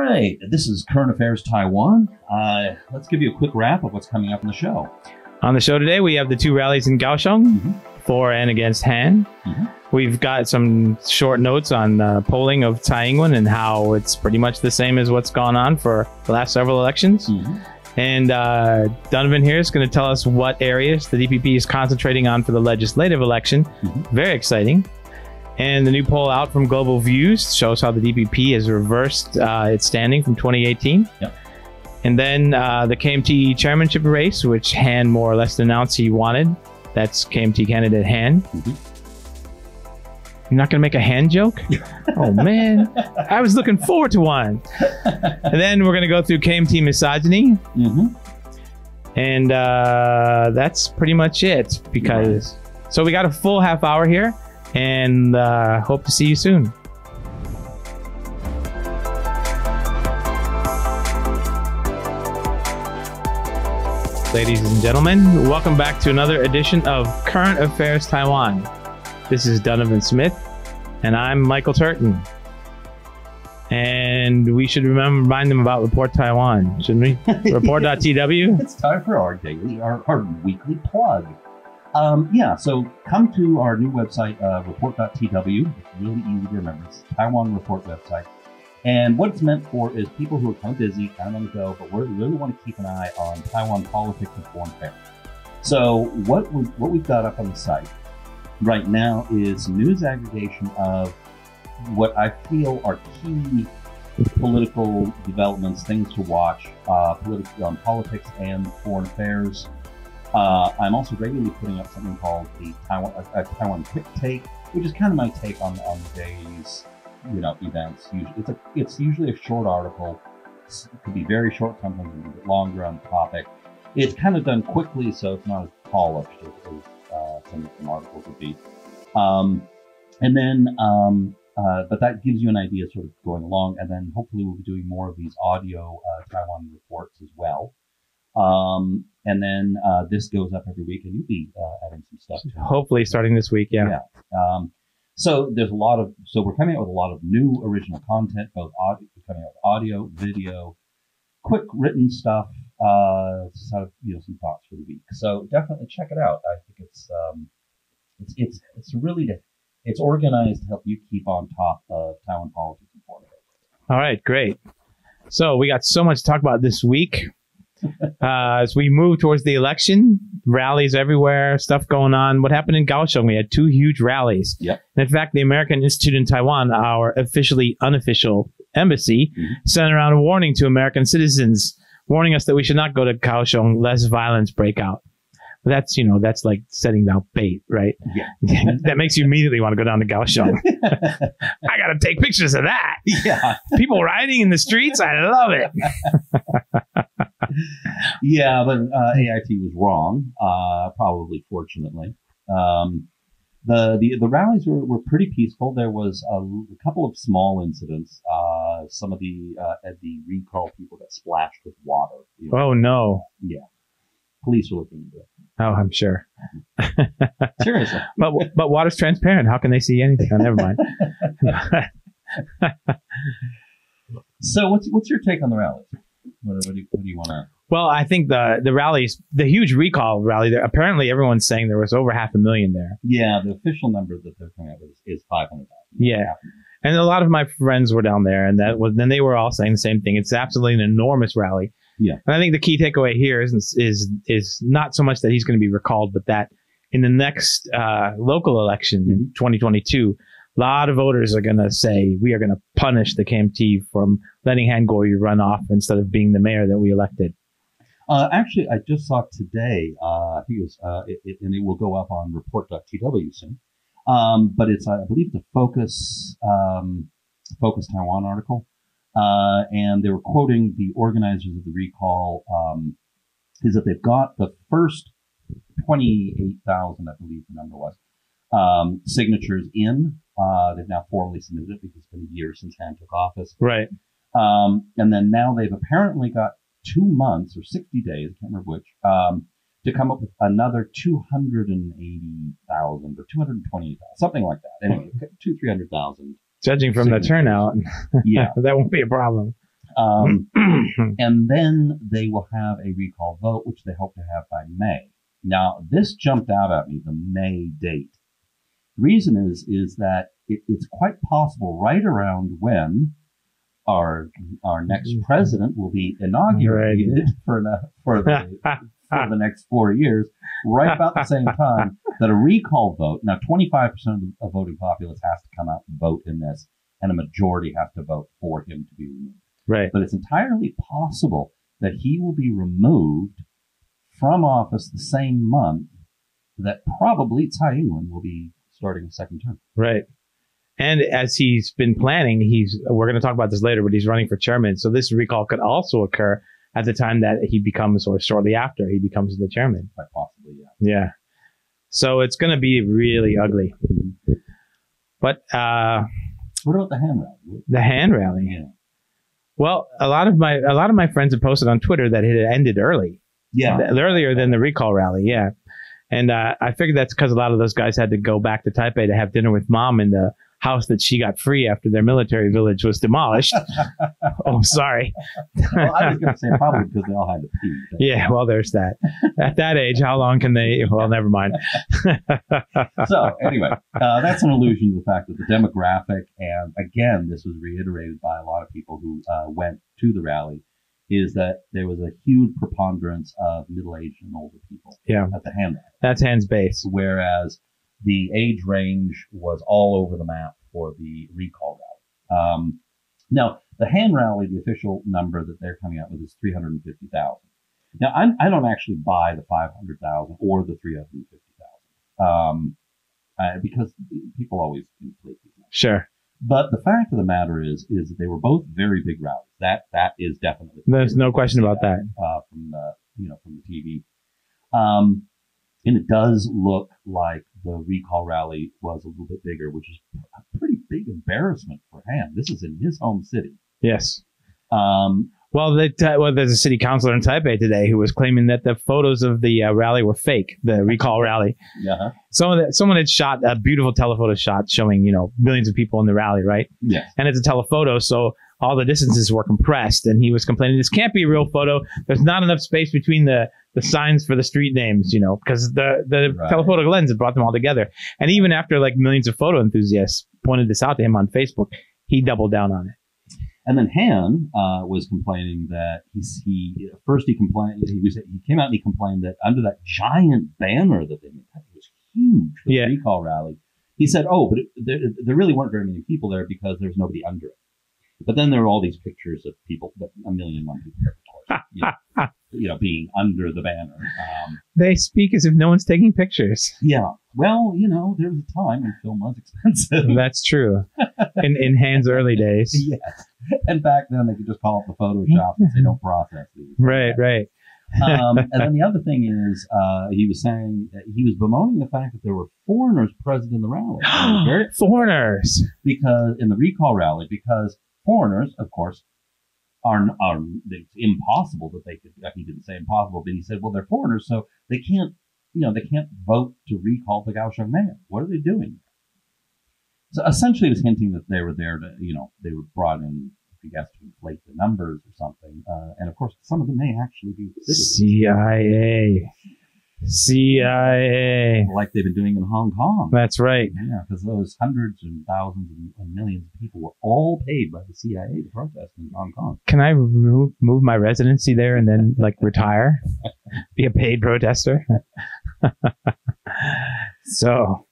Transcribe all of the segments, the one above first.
right, this is Current Affairs Taiwan. Let's give you a quick wrap of what's coming up in the show. On the show today, we have the 2 rallies in Kaohsiung, for and against Han. We've got some short notes on polling of Tsai Ing-wen and how it's pretty much the same as what's gone on for the last several elections. And Donovan here is going to tell us what areas the DPP is concentrating on for the legislative election. Very exciting. And the new poll out from Global Views shows how the DPP has reversed its standing from 2018. And then the KMT chairmanship race, which Han more or less announced he wanted. That's KMT candidate Han. You're not going to make a Han joke? Oh, man. I was looking forward to one. And then we're going to go through KMT misogyny. And that's pretty much it. Because so we got a full half hour here. And hope to see you soon. Ladies and gentlemen, welcome back to another edition of Current Affairs Taiwan. This is Donovan Smith, and I'm Michael Turton. And we should remind them about Report Taiwan, shouldn't we? Report.tw. It's time for our weekly plug. So come to our new website, report.tw. It's really easy to remember. It's a Taiwan Report website. And what it's meant for is people who are kind of busy, kind of on the go, but we really want to keep an eye on Taiwan politics and foreign affairs. So what we've got up on the site right now is news aggregation of what I feel are key political developments, things to watch, on politics and foreign affairs. I'm also regularly putting up something called the Taiwan Quick Take, which is kind of my take on the day's events. It's usually a short article. It could be very short, sometimes a little bit longer on the topic. It's kind of done quickly, so it's not as polished as some articles would be. But that gives you an idea sort of going along, and then hopefully we'll be doing more of these audio Taiwan reports as well. And then this goes up every week, and you'll be adding some stuff to it. Hopefully starting this week, yeah. So there's we're coming out with a lot of new original content, both coming out with audio, video, quick written stuff, sort of, some thoughts for the week. So definitely check it out. I think it's organized to help you keep on top of Taiwan politics and foreign affairs. All right, great. So we got so much to talk about this week. As we move towards the election, rallies everywhere, stuff going on. What happened in Kaohsiung? We had 2 huge rallies. And in fact, the American Institute in Taiwan, our officially unofficial embassy, sent around a warning to American citizens, warning us that we should not go to Kaohsiung lest violence break out. That's, that's like setting out bait, right? That makes you immediately want to go down to Kaohsiung. I got to take pictures of that. People rioting in the streets. I love it. But AIT was wrong, probably fortunately. The rallies were pretty peaceful. There was a couple of small incidents. Some of the recall people got splashed with water. Oh, no. Police are looking into it. Oh, I'm sure. Seriously. But water's transparent. How can they see anything? Oh, never mind. So what's your take on the rallies? What do you want to... Well, I think the rallies, the huge recall rally, there, apparently everyone's saying there was over 500,000 there. Yeah, the official number that they're coming out with is 500,000. Yeah. And a lot of my friends were down there, and then they were all saying the same thing. It's absolutely an enormous rally. And I think the key takeaway here is not so much that he's going to be recalled, but that in the next local election in 2022, a lot of voters are going to say, we are going to punish the KMT from letting Han Kuo-yu run off instead of being the mayor that we elected. Actually, I just saw today, I think it was, and it will go up on report.tw soon. But it's, I believe, the Focus Taiwan article. And they were quoting the organizers of the recall, is that they've got the first 28,000, I believe the number was, signatures in. They've now formally submitted it because it's been a year since Han took office. Right. And then now they've apparently got 2 months or 60 days, I can't remember which, to come up with another 280,000 or 228,000, something like that. Anyway, 200,000, 300,000. Judging from the turnout, that won't be a problem. And then they will have a recall vote, which they hope to have by May. Now, this jumped out at me, the May date. The reason is that it's quite possible right around when our next president will be inaugurated for the next 4 years, right about the same time that a recall vote. Now, 25% of the voting populace has to come out and vote in this, and a majority has to vote for him to be removed. Right. But it's entirely possible that he will be removed from office the same month that probably Tsai Ing-wen will be starting a second term. Right. And as he's been planning, we're going to talk about this later, but he's running for chairman. So this recall could also occur at the time that he becomes, or shortly after he becomes the chairman. Quite possibly, yeah. Yeah. So it's going to be really ugly. But what about the Han rally? The Han rally. Yeah. Well, a lot of my friends have posted on Twitter that it had ended early. Yeah. Earlier than the recall rally. Yeah. And I figured that's because a lot of those guys had to go back to Taipei to have dinner with mom in the house that she got free after their military village was demolished. Oh, sorry. Well, I was going to say probably because they all had to pee. Yeah, well, there's that. At that age, how long can they? Well, never mind. So anyway, that's an allusion to the fact that the demographic, and again, this was reiterated by a lot of people who went to the rally, is that there was a huge preponderance of middle-aged and older people at the Han rally. That's Han's base. Whereas the age range was all over the map for the recall rally. Now, the Han rally, the official number that they're coming out with is 350,000. Now, I don't actually buy the 500,000 or the 350,000 because people always inflate these numbers. Sure. But the fact of the matter is that they were both very big rallies. That is definitely. There's no question about that. From the TV. And it does look like the recall rally was a little bit bigger, which is a pretty big embarrassment for Han. This is in his home city. Yes. Well, there's a city councilor in Taipei today who was claiming that the photos of the rally were fake, the recall rally. Yeah. Someone had shot a beautiful telephoto shot showing, millions of people in the rally, right? Yeah. And it's a telephoto, so all the distances were compressed, and he was complaining, this can't be a real photo. There's not enough space between the signs for the street names, because the telephoto lens had brought them all together. And even after millions of photo enthusiasts pointed this out to him on Facebook, he doubled down on it. And then Han was complaining that he came out and he complained that under that giant banner that they made, it was huge for the recall rally. He said, but there really weren't very many people there because there's nobody under it. But then there were all these pictures of people, a million people, of course, being under the banner. They speak as if no one's taking pictures. Yeah. Well, there was a time when film was expensive. That's true. In Han's early days. Yes. And back then they could just call up the Photoshop and say, don't process these. Right. And then the other thing is, he was saying that he was bemoaning the fact that there were foreigners present in the rally. Foreigners. Because in the recall rally, because foreigners, of course, it's impossible that they could, he didn't say impossible, but he said, well, they're foreigners, so they can't vote to recall the Kaohsiung Mayor. What are they doing? So essentially, he was hinting that they were there to, they were brought in, I guess, to inflate the numbers or something. And of course, some of them may actually be CIA. Like they've been doing in Hong Kong. That's right. Yeah, because those hundreds and thousands and millions of people were all paid by the CIA to protest in Hong Kong. Can I move my residency there and then retire? Be a paid protester? So,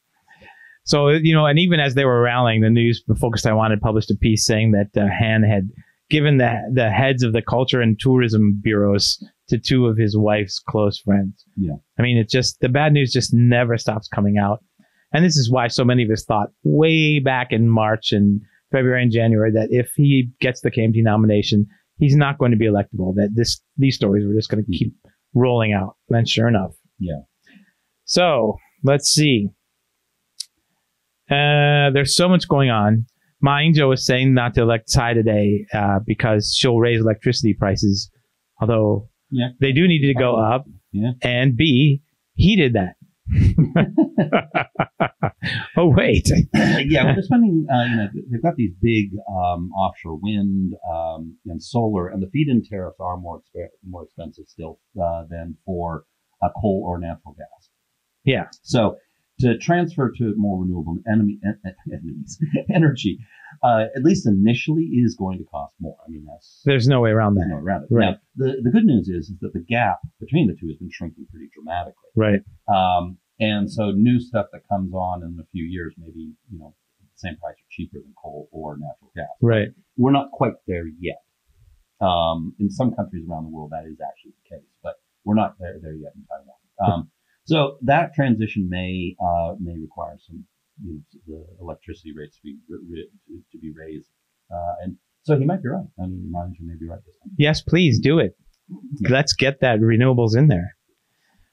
and even as they were rallying, the news, Focus Taiwan had published a piece saying that Han had given the heads of the culture and tourism bureaus to two of his wife's close friends. Yeah. I mean, the bad news just never stops coming out. And this is why so many of us thought way back in March and February and January that if he gets the KMT nomination, he's not going to be electable, that these stories were just going to keep rolling out. And sure enough. Yeah. So let's see. There's so much going on. Ma Ying-jeou was saying not to elect Tsai today because she'll raise electricity prices, although they do need to go up. Yeah. And B, he did that. Oh, wait. Yeah, they're spending, they've got these big offshore wind, and solar, and the feed-in tariffs are more expensive still than for coal or natural gas. Yeah. So to transfer to more renewable energy, at least initially, is going to cost more. I mean, there's no way around that. There's no way around it. Right. Now, the good news is that the gap between the two has been shrinking pretty dramatically. Right. And so new stuff that comes on in a few years, maybe, the same price or cheaper than coal or natural gas. Right. We're not quite there yet. In some countries around the world, that is actually the case, but we're not there yet in Taiwan. So that transition may require some, the electricity rates to be raised. And so he might be right. I mean, manager may be right this time. Yes, please do it. Yeah. Let's get that renewables in there.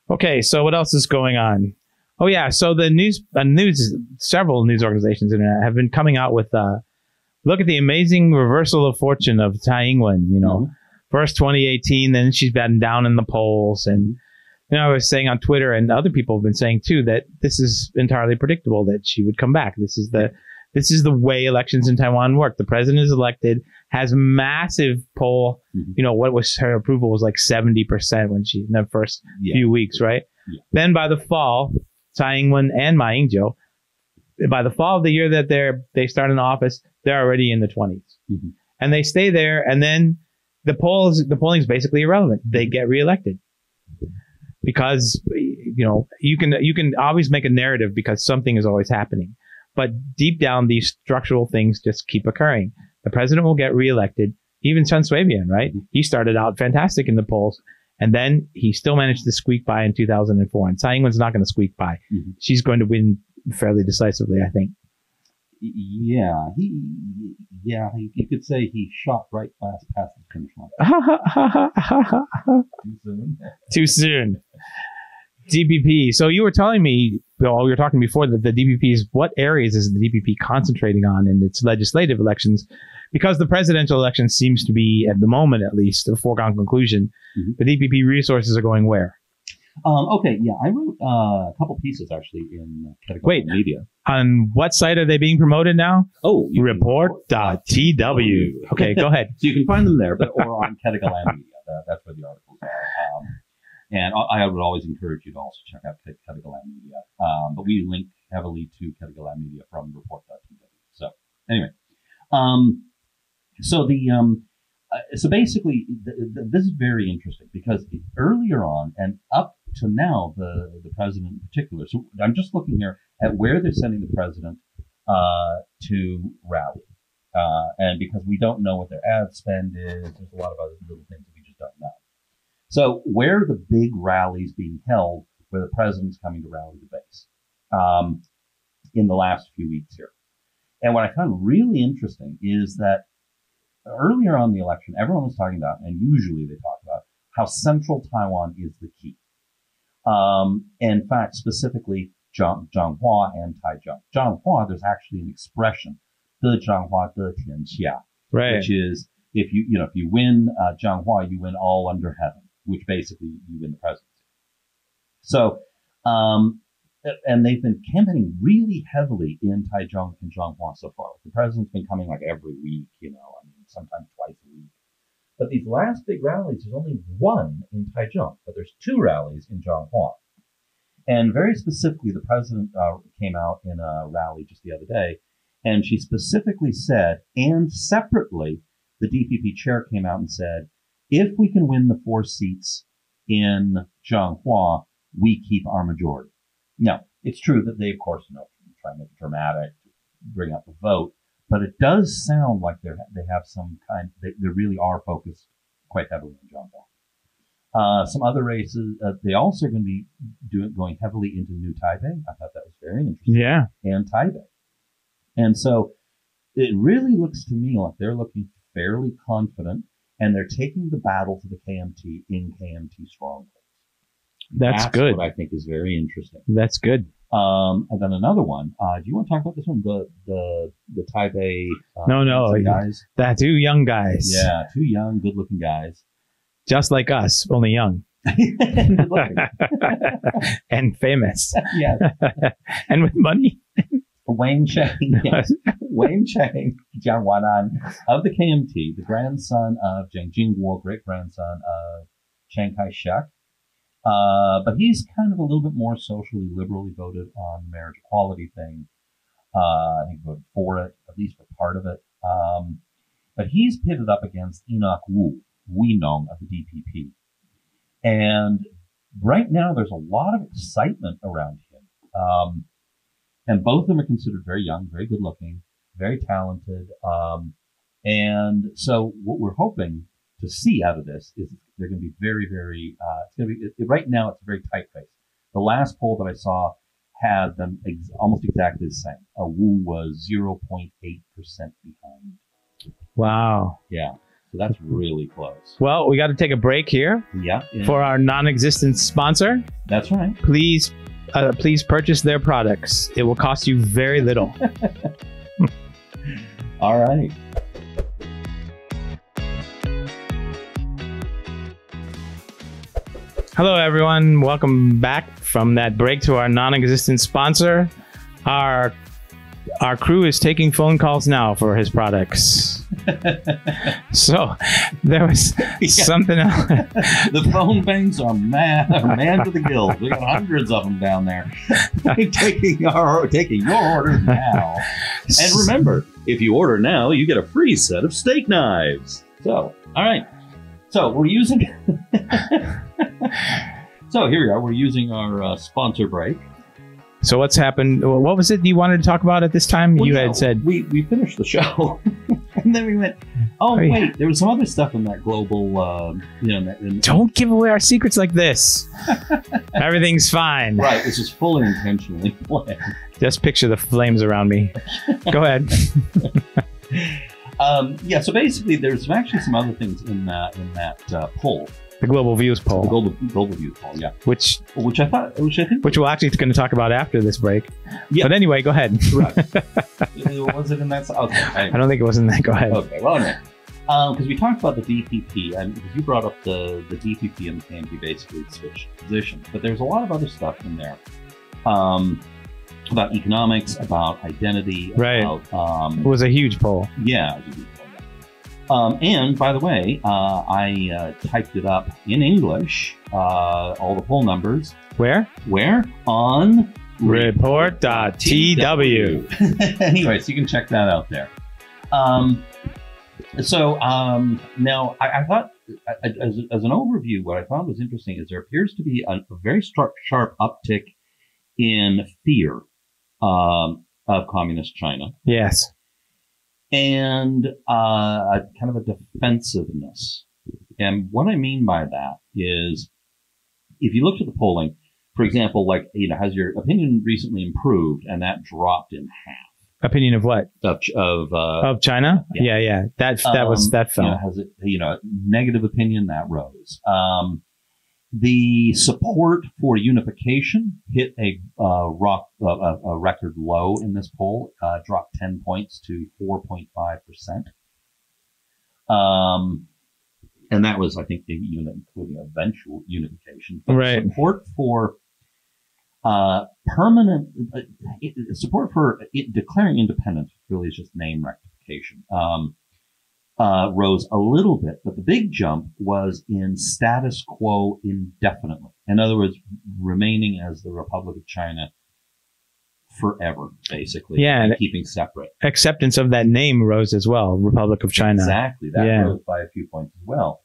Okay, so what else is going on? Oh yeah, so the several news organizations have been coming out with look at the amazing reversal of fortune of Tsai Ing-wen. First 2018, then she's been down in the polls, and I was saying on Twitter, and other people have been saying too, that this is entirely predictable that she would come back. This is the way elections in Taiwan work. The president is elected, has massive poll. What was her approval was like 70% when she in the first few weeks, right? Yeah. Then by the fall, Tsai Ing-wen and Ma Ying-jeou, by the fall of the year that they start in office, they're already in the 20s, and they stay there. And then the polling is basically irrelevant. They get reelected because you can always make a narrative because something is always happening. But deep down, these structural things just keep occurring. The president will get reelected. Even Chen Shui-bian, right? He started out fantastic in the polls, and then he still managed to squeak by in 2004. And Tsai Ing-wen's not going to squeak by. She's going to win fairly decisively, I think. Yeah, you could say he shot right past the finish line. Too soon. Too soon. DPP. So you were telling me, we were talking before, that the DPP's, what areas is the DPP concentrating on in its legislative elections? Because the presidential election seems to be, at the moment at least, a foregone conclusion. The DPP resources are going where? Okay, yeah, I wrote a couple pieces actually in Kaohsiung Media. On what site are they being promoted now? Oh, report.tw. Okay, go ahead. So you can find them there, or on Kaohsiung Media. That's where the articles are. And I would always encourage you to also check out Kaohsiung Media. But we link heavily to Kaohsiung Media from report.tw. So anyway, so basically, this is very interesting because earlier on and up to now, the president in particular. So I'm just looking here at where they're sending the president to rally, and because we don't know what their ad spend is, there's a lot of other little things that we just don't know. So where are the big rallies being held where the president's coming to rally the base in the last few weeks here? And what I found really interesting is that earlier on in the election, everyone was talking about, and usually they talk about, how central Taiwan is the key. In fact, specifically, Zhanghua and Taichung. Zhanghua, there's actually an expression, 的Zhanghua的天下, right, which is if you win Zhanghua, you win all under heaven, which basically you win the presidency. So, and they've been campaigning really heavily in Taichung and Zhanghua so far. The president's been coming like every week, sometimes twice a week. But these last big rallies, there's only one in Taichung, but there's two rallies in Zhanghua. And very specifically, the president came out in a rally just the other day, and she specifically said, and separately, the DPP chair came out and said, if we can win the 4 seats in Zhanghua, we keep our majority. Now, it's true that they, of course, try to make it dramatic, bring up the vote, but it does sound like they have some kind, they really are focused quite heavily on Zhanghua. Some other races, they also are going to be going heavily into New Taipei. I thought that was very interesting. Yeah. And Taipei. And so it really looks to me like they're looking fairly confident, and they're taking the battle to the KMT in KMT strongholds. That's good. What I think is very interesting. That's good. And then another one. Do you want to talk about this one? The Taipei. No, guys. The 2 young guys. Yeah, 2 young, good-looking guys. Just like us, only young. And and famous. Yeah. And with money. Wayne Chiang, yes. Wayne Chiang, Jiang Wanan of the KMT, the grandson of Jiang Jingguo, great-grandson of Chiang Kai-shek. But he's kind of a little bit more socially liberal. He voted on the marriage equality thing. I think he voted for it, at least for part of it. But he's pitted up against Enoch Wu, Nong of the DPP. And right now there's a lot of excitement around him. And both of them are considered very young, very good looking, very talented. And so what we're hoping to see out of this is they're going to be very, very, it's going to be, right now it's a very tight race. The last poll that I saw had them almost exactly the same. Wu was 0.8% behind. Wow. Yeah. So that's really close. Well, we got to take a break here. Yeah. For our non-existent sponsor. That's right. Please purchase their products. It will cost you very little. All right. Hello, everyone. Welcome back from that break to our non-existent sponsor. Our crew is taking phone calls now for his products. So there was something else. The phone banks are man to the gills. We got hundreds of them down there taking your orders now. And remember, if you order now, you get a free set of steak knives. So, all right. So we're using. So here we are. We're using our sponsor break. So what's happened? What was it you wanted to talk about at this time? Well, you had said we finished the show, and then we went, oh wait, there was some other stuff in that global, Don't give away our secrets like this. Everything's fine. Right, this is fully intentionally planned. Just picture the flames around me. Go ahead. Yeah. So basically, there's actually some other things in that poll. The Global Views poll. The global Views poll, yeah. Which we're actually going to talk about after this break. Yeah. But anyway, go ahead. Right. Was it in that? Okay. I don't think it was in that. Go ahead. Okay. Well, anyway. Because we talked about the DPP, and because you brought up the DPP and the KMT basically switched positions, but there's a lot of other stuff in there. About economics, about identity. Right. About, it was a huge poll. Yeah. It was a huge poll. And by the way, I typed it up in English, all the poll numbers. Where? On report.tw. Anyway, so you can check that out there. Now, I thought, as an overview, what I found was interesting is there appears to be a very sharp uptick in fear of communist China. Yes. And a kind of a defensiveness. And what I mean by that is, if you look at the polling, for example, has your opinion recently improved? And that dropped in half. Opinion of what? Of China? Yeah. That fell. Has it? Negative opinion that rose. The support for unification hit a record low in this poll, dropped 10 points to 4.5%. And that was, I think, even including eventual unification. But right. Support for declaring independence really is just name rectification. Rose a little bit, but the big jump was in status quo indefinitely. In other words, remaining as the Republic of China forever, basically. Yeah. And keeping separate. Acceptance of that name rose as well, Republic of China. Exactly. That rose by a few points as well.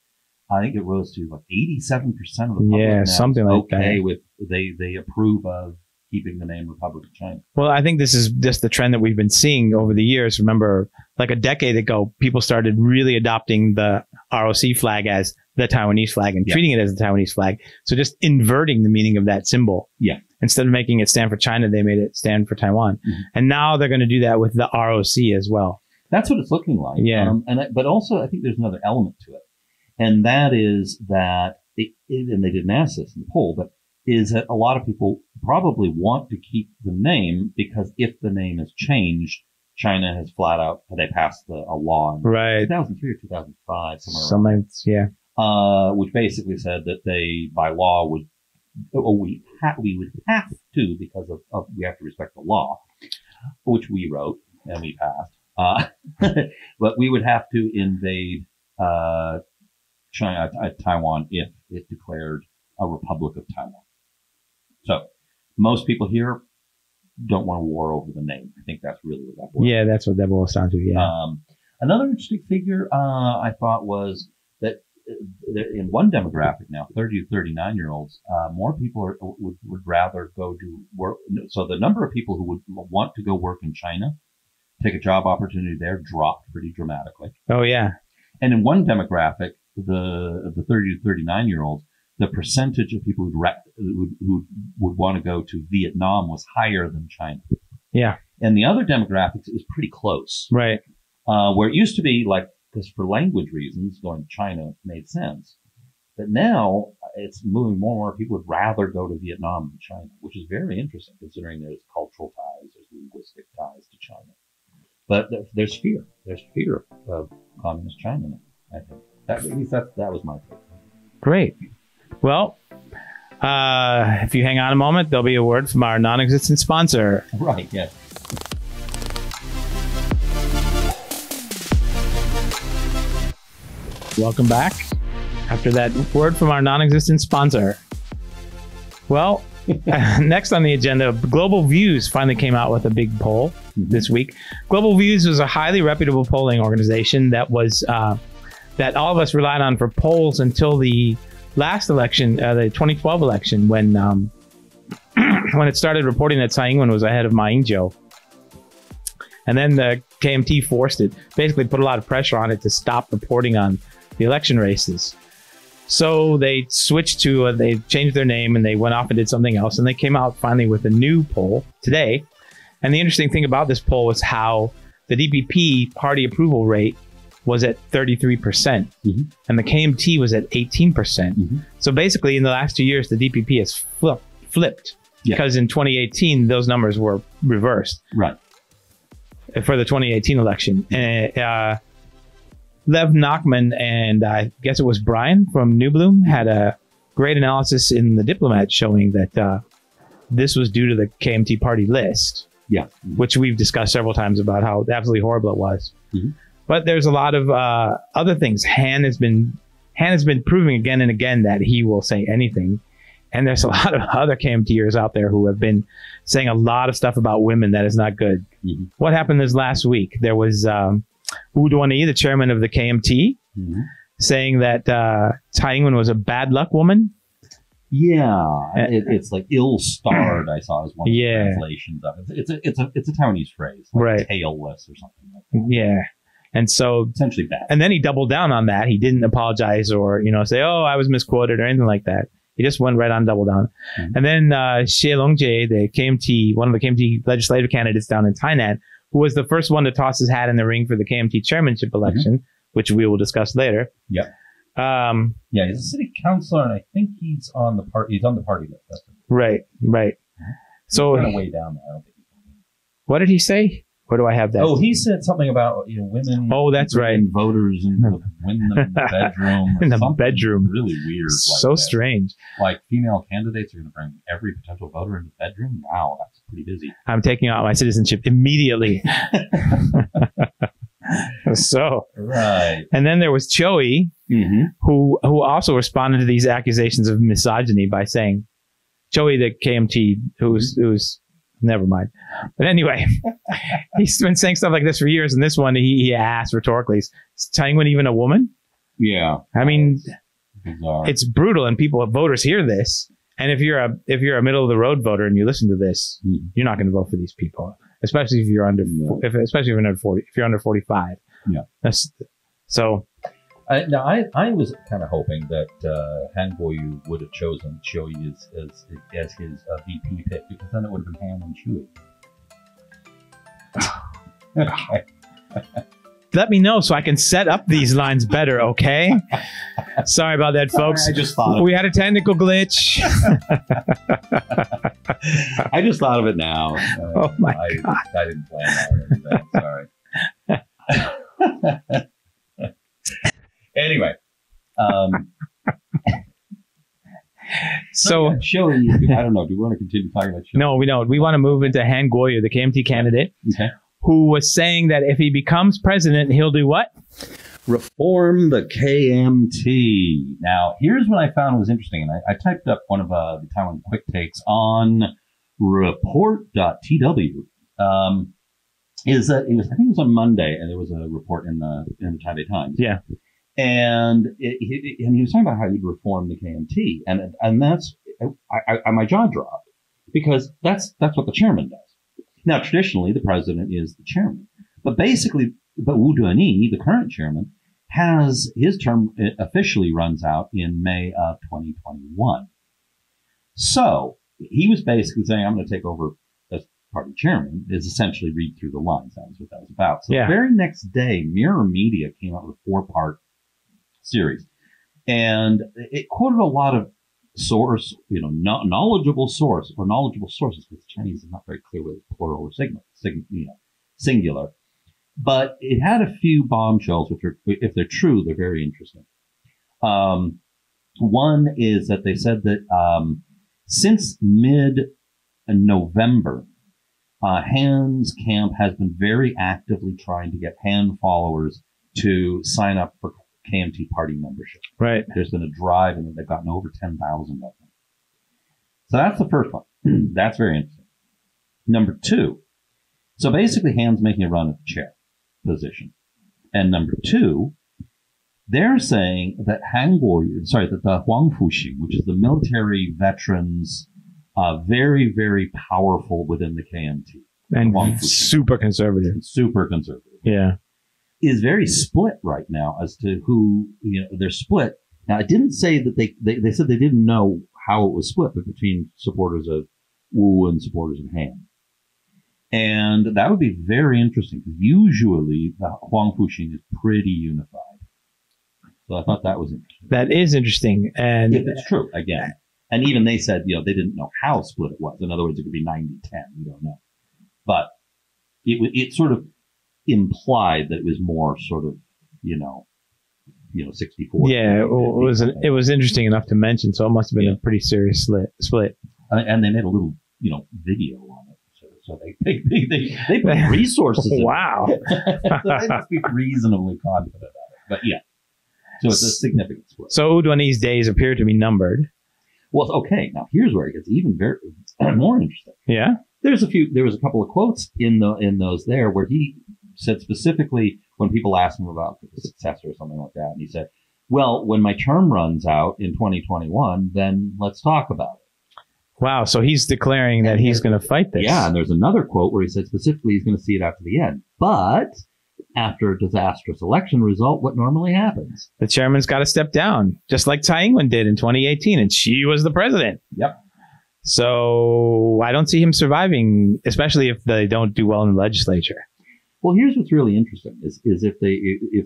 I think it rose to 87% of the public. Yeah, something like that. With they approve of keeping the name Republic of China. Well, I think this is just the trend that we've been seeing over the years. Remember, like a decade ago, people started really adopting the ROC flag as the Taiwanese flag and treating it as the Taiwanese flag. So just inverting the meaning of that symbol. Yeah. Instead of making it stand for China, they made it stand for Taiwan. Mm-hmm. And now they're going to do that with the ROC as well. That's what it's looking like. Yeah. But also, I think there's another element to it. And that is that, and they didn't ask this in the poll, but is that a lot of people probably want to keep the name because if the name is changed, China has flat out, they passed a law in 2003 or 2005, somewhere around, which basically said that they, by law, we would have to, because of we have to respect the law, which we wrote and we passed. But we would have to invade China, Taiwan, if it declared a Republic of Taiwan. So most people here don't want a war over the name. I think that's really what that boils. Yeah, that's what that boils down to. Yeah. Another interesting figure I thought was that in one demographic now, 30 to 39-year-olds, more people would rather go to work. So the number of people who would want to go work in China, take a job opportunity there, dropped pretty dramatically. Oh, yeah. And in one demographic, the 30 to 39-year-olds, the percentage of people who would want to go to Vietnam was higher than China. Yeah. And the other demographics is pretty close. Right. Where it used to be like, because for language reasons, going to China made sense. But now it's moving more and more. People would rather go to Vietnam than China, which is very interesting considering there's cultural ties, there's linguistic ties to China. But there's fear. There's fear of communist China now, I think. At least that was my take. Great. Well, if you hang on a moment, there'll be a word from our non-existent sponsor. Right, yes. Welcome back after that word from our non-existent sponsor. Well, next on the agenda, Global Views finally came out with a big poll this week. Global Views was a highly reputable polling organization that was that all of us relied on for polls until the last election, the 2012 election, when when it started reporting that Tsai Ing-wen was ahead of Ma Ying-jeou. And then the KMT forced it, basically put a lot of pressure on it to stop reporting on the election races. So they switched to, they changed their name and they went off and did something else. And they came out finally with a new poll today. And the interesting thing about this poll was how the DPP party approval rate was at 33%. And the KMT was at 18%. So basically in the last 2 years, the DPP has flipped. Because in 2018, those numbers were reversed. Right. For the 2018 election. Lev Nachman and I guess it was Brian from New Bloom had a great analysis in The Diplomat showing that this was due to the KMT party list. Yeah. Which we've discussed several times about how absolutely horrible it was. But there's a lot of other things. Han has been proving again and again that he will say anything. And there's a lot of other KMTers out there who have been saying a lot of stuff about women that is not good. What happened this last week? There was Wu Den-yih, the chairman of the KMT, saying that Tsai Ing-wen was a bad luck woman. Yeah, it's like ill-starred. I saw as one of the translations of it. It's a Taiwanese phrase, like right? Tailless or something like that. Yeah, and so essentially bad. And then he doubled down on that. He didn't apologize or say, "Oh, I was misquoted" or anything like that. He just went right on double down. And then Xie Longjie, the KMT, one of the KMT legislative candidates down in Tainan, who was the first one to toss his hat in the ring for the KMT chairmanship election, which we will discuss later. Yeah. Yeah, he's a city councilor, and I think he's on the party. He's on the party list. Right. So kind of way down there. I don't think what did he say? Where do I have that? Oh, he said something about women. Oh, that's right. Voters and win them in the bedroom. In the bedroom. Really weird. So strange. Like female candidates are going to bring every potential voter into the bedroom. Wow, that's pretty busy. I'm taking out my citizenship immediately. So right. And then there was Chiu Yi, who also responded to these accusations of misogyny by saying, Chiu Yi, the KMT, who's never mind. But anyway, he's been saying stuff like this for years. And this one, he asked rhetorically, is Tsai Ing-wen even a woman? Yeah. I mean, bizarre. It's brutal. And voters hear this. And if you're a middle of the road voter and you listen to this, you're not going to vote for these people, especially if you're under, especially if you're under 40, if you're under 45. Yeah. So. I was kind of hoping that Han Kuo-yu would have chosen Chiu Yi as his VP pick, because then it would have been Han and Chiu Yi. Let me know so I can set up these lines better, okay? Sorry about that, folks. Sorry, I just thought we had a technical glitch. I just thought of it now. Oh my God. I didn't plan that. Sorry. Anyway, So showing you, I don't know. Do we want to continue talking about Chiu? no, we don't. We want to move into Han Kuo-yu, the KMT candidate, who was saying that if he becomes president, he'll do what? Reform the KMT. Now, here's what I found was interesting, and I typed up one of the Taiwan quick takes on report.tw. Is that I think it was on Monday, and there was a report in the Taipei Times. Yeah. And he was talking about how he'd reform the KMT, and that's my jaw dropped, because that's what the chairman does. Now, traditionally, the president is the chairman, but Wu Den-yih, the current chairman, has his term officially runs out in May of 2021. So he was basically saying, "I'm going to take over as party chairman," is essentially read through the lines. That was what that was about. So the very next day, Mirror Media came out with a 4-part series, and it quoted a lot of knowledgeable sources, because the Chinese is not very clear whether it's plural or singular. But it had a few bombshells, which are, if they're true, they're very interesting. One is that they said that since mid-November, Han's camp has been very actively trying to get Han followers to sign up for KMT party membership. Right. There's been a drive, and they've gotten over 10,000 of them. So that's the first one. That's very interesting. Number 2. So basically, Han's making a run at the chair position. And number 2, they're saying that that the Huang Fuxing, which is the military veterans, very, very powerful within the KMT. And super conservative. Super conservative. Yeah. Is very split right now as to who, they're split. Now, it didn't say that they said they didn't know how it was split, but between supporters of Wu and supporters of Han. And that would be very interesting, because usually the Huang Fuxing is pretty unified. So I thought that was interesting. That is interesting. And if it's true, again. And even they said, they didn't know how split it was. In other words, it could be 90-10. We don't know. But it sort of implied that it was more sort of, 64. Yeah, it was interesting enough to mention, so it must have been a pretty serious split. And they made a little, video on it. So they put resources in wow. it. So they must be reasonably confident of it. But yeah. So it's a significant split. So Wu Den-yih's days appear to be numbered. Well, okay. Now here's where it gets even very more interesting. Yeah. There was a couple of quotes in those there where he said specifically, when people asked him about the successor or something like that, and he said, "Well, when my term runs out in 2021, then let's talk about it." Wow. So he's declaring that he's going to fight this. Yeah. And there's another quote where he said specifically he's going to see it out to the end. But after a disastrous election result, what normally happens? The chairman's got to step down, just like Tsai Ing-wen did in 2018, and she was the president. Yep. So I don't see him surviving, especially if they don't do well in the legislature. Well, here's what's really interesting is if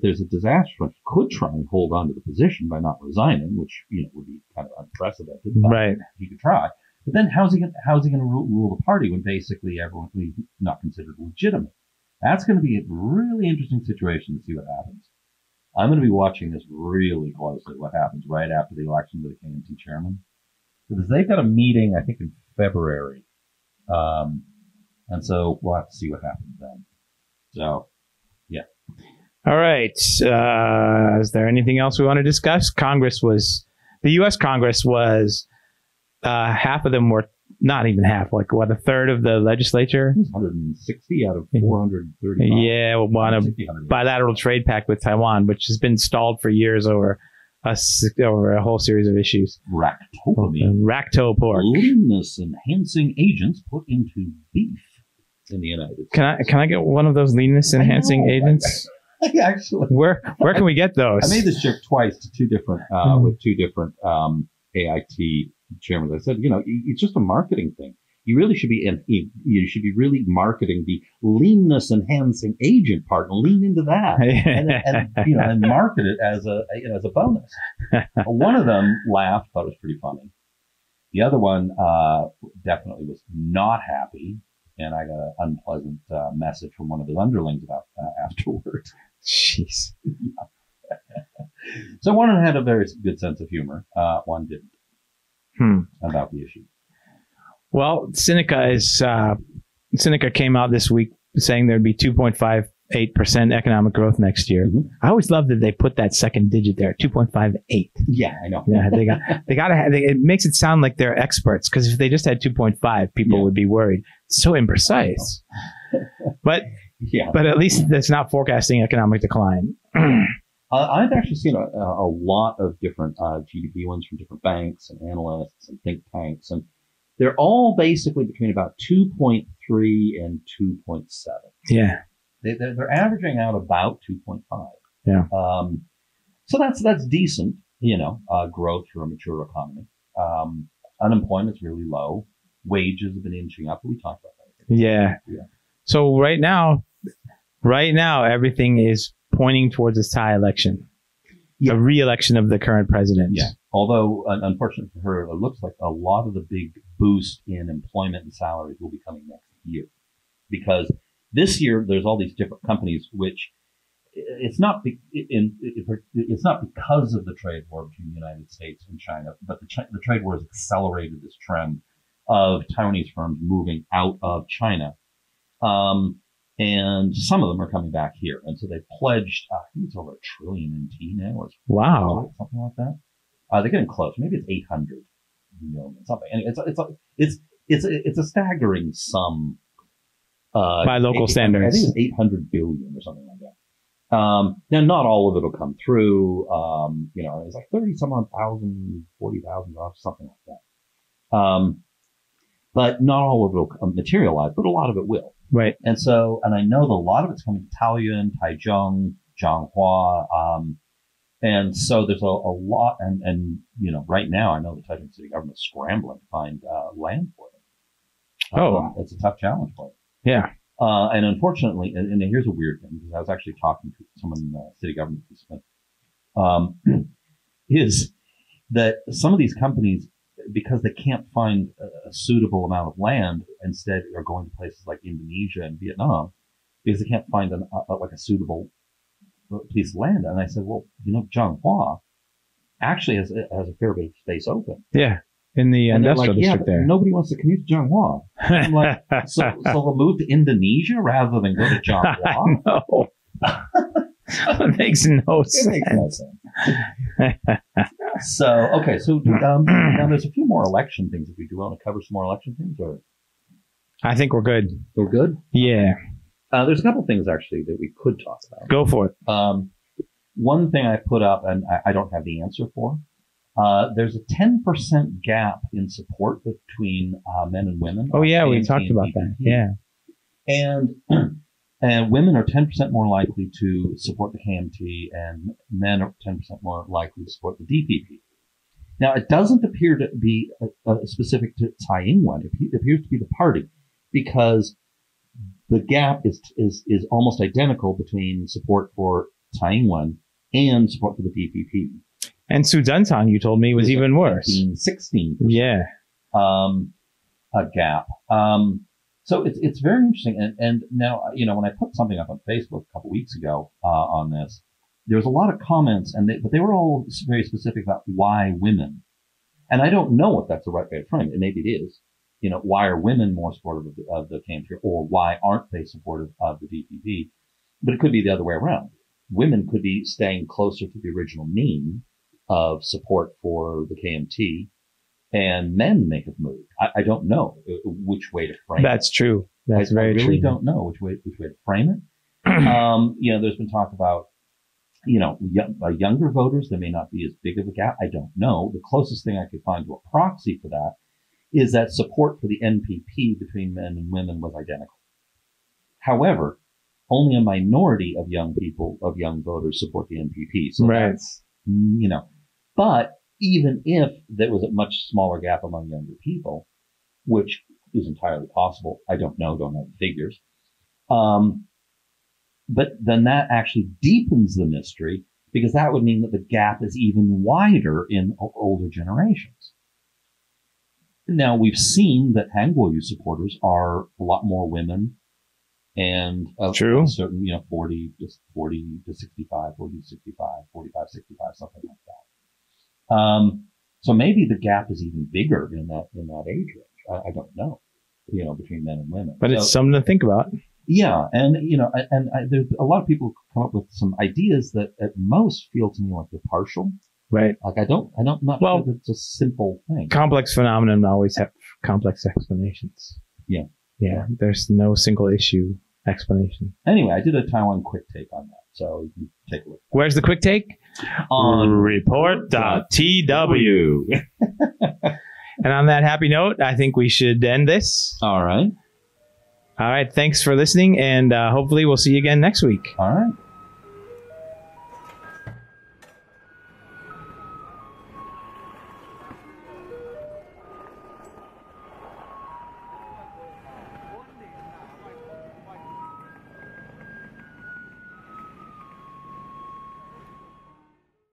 there's a disaster, he could try and hold on to the position by not resigning, which would be kind of unprecedented. Right. He could try. But then how's he going to rule the party when basically everyone's not considered legitimate? That's going to be a really interesting situation to see what happens. I'm going to be watching this really closely, what happens right after the election to the KMT chairman. Because they've got a meeting, I think, in February. And so we'll have to see what happens then. So, yeah. All right. Is there anything else we want to discuss? The U.S. Congress was, half of them were, not even half, like what, a third of the legislature? 160 out of 435. Yeah, we'll want a bilateral trade pact with Taiwan, which has been stalled for years over a whole series of issues. Racto pork. Leanness enhancing agents put into beef in the United States. Can I get one of those leanness enhancing agents? Actually, where can we get those? I made this joke twice to two different AIT chairmen. I said, it's just a marketing thing. You really should be really marketing the leanness enhancing agent part and lean into that, and market it as a bonus. One of them laughed, thought it was pretty funny. The other one definitely was not happy, and I got an unpleasant message from one of his underlings about afterward. Jeez. So one had a very good sense of humor. One didn't. about the issue. Well, Seneca came out this week saying there'd be 2.58% economic growth next year. Mm-hmm. I always love that they put that second digit there, 2.58. Yeah, I know. Yeah, they got to have. It makes it sound like they're experts, because if they just had 2.5, people would be worried. It's so imprecise. But at least that's not forecasting economic decline. I've actually seen a lot of different GDP ones from different banks and analysts and think tanks, and they're all basically between about 2.3 and 2.7. Yeah. They're averaging out about 2.5. Yeah. So that's decent, growth for a mature economy. Unemployment's really low. Wages have been inching up. We talked about that. Yeah. So right now, everything is pointing towards a Tsai election. The re-election of the current president. Yeah. Although, unfortunately for her, it looks like a lot of the big boost in employment and salaries will be coming next year. Because this year, there's all these different companies, which it's not because of the trade war between the United States and China, but the trade war has accelerated this trend of Taiwanese firms moving out of China. And some of them are coming back here. And so they pledged, I think it's over $1 trillion in tea now. Or something like that. They're getting close. Maybe it's 800 million, something. And it's a staggering sum. By local standards. I think it's 800 billion or something like that. Now, not all of it will come through. It's like 30-some-odd-thousand, 40,000, something like that. But not all of it will materialize, but a lot of it will. Right. And I know that a lot of it's coming to Taoyuan, Taichung, Zhanghua. And so there's a lot. And right now, I know the Taipei city government is scrambling to find land for them. It's a tough challenge for them. Yeah. And unfortunately, and here's a weird thing, because I was actually talking to someone in the city government recently, is that some of these companies, because they can't find a suitable amount of land, instead are going to places like Indonesia and Vietnam, because they can't find a suitable piece of land. And I said, well, Zhanghua actually has a fair bit of space open. Yeah. In the industrial district there. Nobody wants to commute to Zhanghua. I'm like, so they'll move to Indonesia rather than go to Zhanghua? No. It makes no sense. So now there's a few more election things. If we do want to cover some more election things, or I think we're good. We're good? Yeah. There's a couple things actually that we could talk about. Go for it. One thing I put up, and I don't have the answer for, there's a 10% gap in support between men and women. Oh yeah, we talked about that. Yeah. And women are 10% more likely to support the KMT, and men are 10% more likely to support the DPP. Now, it doesn't appear to be specific to Tsai Ing-wen. It appears to be the party, because the gap is almost identical between support for Tsai Ing-wen and support for the DPP. And Su Zhentang, you told me, was even worse. 16%. Yeah. A gap. So it's very interesting. And now, when I put something up on Facebook a couple weeks ago, on this, there was a lot of comments, but they were all very specific about why women. And I don't know if that's the right way to frame it. Maybe it is. Why are women more supportive of the KMT, or why aren't they supportive of the DPP? But it could be the other way around. Women could be staying closer to the original mean of support for the KMT, and men may have moved. I don't know which way to frame it. That's true. That's very true. I really don't know which way to frame it. There's been talk about, younger voters, there may not be as big of a gap. I don't know. The closest thing I could find to a proxy for that is that support for the NPP between men and women was identical. However, only a minority of young voters support the NPP. So right. That's, but even if there was a much smaller gap among younger people, which is entirely possible, I don't know, don't have the figures. But then that actually deepens the mystery, because that would mean that the gap is even wider in older generations. Now, we've seen that Han Kuo-yu supporters are a lot more women, and true. Certain, 40 to 65, 40 to 65, 45, 65, something like that. So maybe the gap is even bigger in that age range. I don't know, between men and women. But it's something to think about. Yeah, and there's a lot of people come up with some ideas that at most feel to me like they're partial. Right. Like not sure that it's a simple thing. Complex phenomenon always have complex explanations. Yeah. Yeah. There's no single issue explanation. Anyway, I did a Taiwan quick take on that, so you can take a look. Where's the quick take? On report.tw. And on that happy note, I think we should end this. All right. All right. Thanks for listening, and hopefully we'll see you again next week. All right.